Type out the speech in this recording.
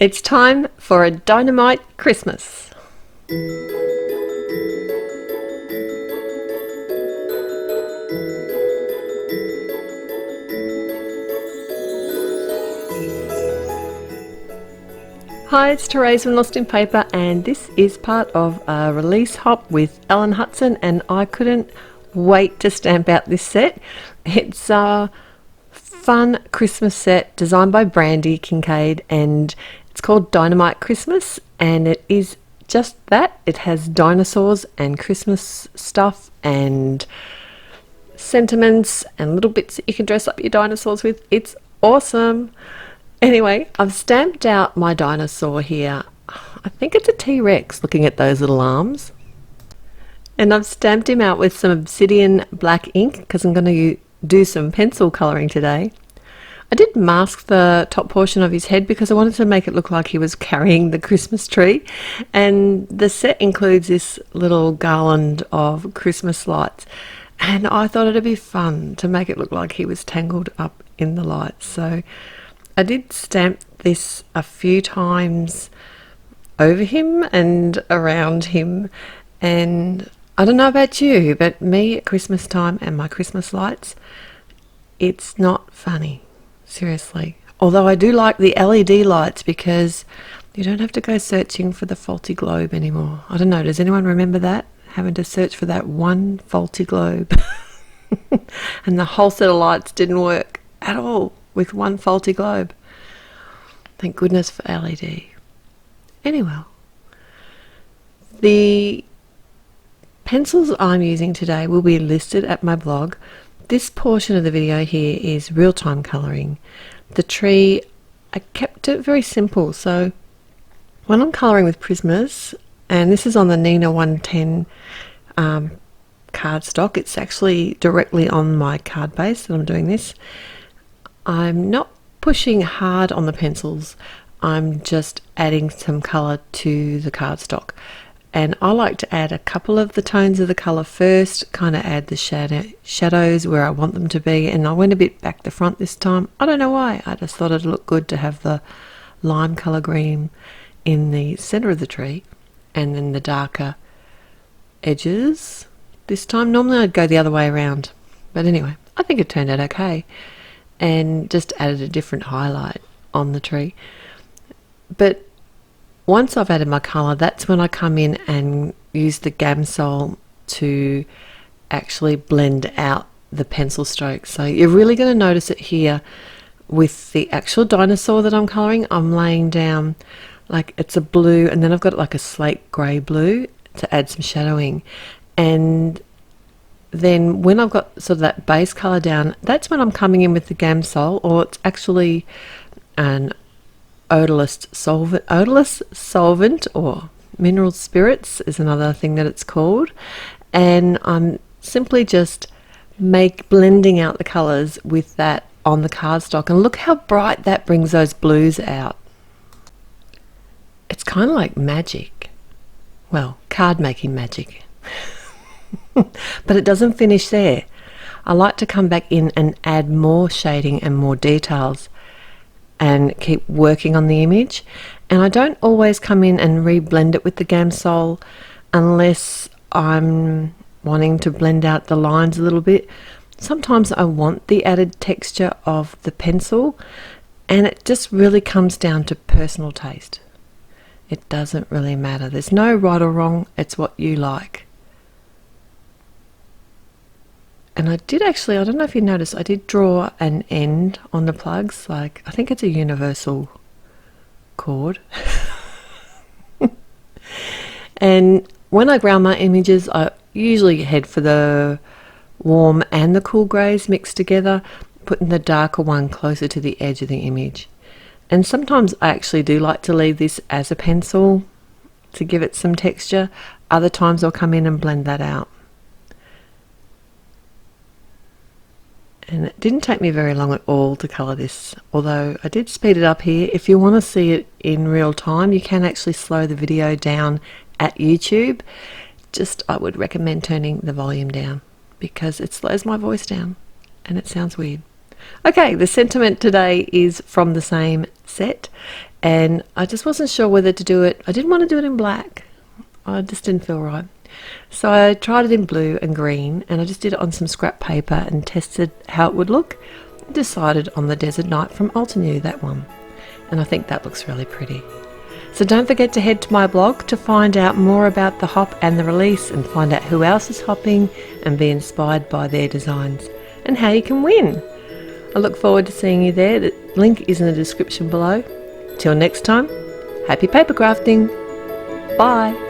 It's time for a Dinomite Christmas. Hi, it's Therese from Lostinpaper, and this is part of a release hop with Ellen Hutson, and I couldn't wait to stamp out this set. It's a fun Christmas set designed by Brandi Kincaid, and it's called Dinomite Christmas, and it is just that. It has dinosaurs and Christmas stuff and sentiments and little bits that you can dress up your dinosaurs with. It's awesome. Anyway, I've stamped out my dinosaur here. I think it's a T-Rex, looking at those little arms. And I've stamped him out with some obsidian black ink because I'm going to do some pencil colouring today. I did mask the top portion of his head because I wanted to make it look like he was carrying the Christmas tree. And the set includes this little garland of Christmas lights. And I thought it'd be fun to make it look like he was tangled up in the lights. So I did stamp this a few times over him and around him, and I don't know about you, but me at Christmas time and my Christmas lights, it's not funny, seriously. Although I do like the LED lights because you don't have to go searching for the faulty globe anymore. I don't know, does anyone remember that? Having to search for that one faulty globe and the whole set of lights didn't work at all with one faulty globe. Thank goodness for LED. Anyway, the pencils I'm using today will be listed at my blog. This portion of the video here is real-time colouring. The tree, I kept it very simple. So when I'm colouring with Prismas, and this is on the Nina 110 cardstock, it's actually directly on my card base that I'm doing this. I'm not pushing hard on the pencils, I'm just adding some colour to the cardstock. And I like to add a couple of the tones of the colour first, kind of add the shadows where I want them to be, and I went a bit back the front this time. I don't know why, I just thought it'd look good to have the lime colour green in the centre of the tree and then the darker edges this time. Normally I'd go the other way around, but anyway, I think it turned out okay. And just added a different highlight on the tree. But once I've added my colour, that's when I come in and use the Gamsol to actually blend out the pencil strokes. So you're really going to notice it here with the actual dinosaur that I'm colouring. I'm laying down like it's a blue, and then I've got like a slate grey blue to add some shadowing. And then when I've got sort of that base colour down, that's when I'm coming in with the Gamsol, or it's actually an odorless solvent, or mineral spirits is another thing that it's called. And I'm simply just blending out the colours with that on the cardstock, and look how bright that brings those blues out. It's kind of like magic. Well, card making magic. But it doesn't finish there. I like to come back in and add more shading and more details and keep working on the image. And I don't always come in and re-blend it with the Gamsol unless I'm wanting to blend out the lines a little bit. Sometimes I want the added texture of the pencil, and it just really comes down to personal taste. It doesn't really matter. There's no right or wrong, it's what you like. And I did actually, I don't know if you noticed, I did draw an end on the plugs, like I think it's a universal cord. And when I ground my images, I usually head for the warm and the cool greys mixed together, putting the darker one closer to the edge of the image. And sometimes I actually do like to leave this as a pencil to give it some texture. Other times I'll come in and blend that out. And it didn't take me very long at all to colour this, although I did speed it up here. If you want to see it in real time, you can actually slow the video down at YouTube. Just, I would recommend turning the volume down because it slows my voice down and it sounds weird. Okay, the sentiment today is from the same set, and I just wasn't sure whether to do it. I didn't want to do it in black. I just didn't feel right. So I tried it in blue and green, and I just did it on some scrap paper and tested how it would look. Decided on the Desert Night from Altenew, that one. And I think that looks really pretty. So don't forget to head to my blog to find out more about the hop and the release, and find out who else is hopping and be inspired by their designs and how you can win. I look forward to seeing you there. The link is in the description below. Till next time, happy paper crafting. Bye.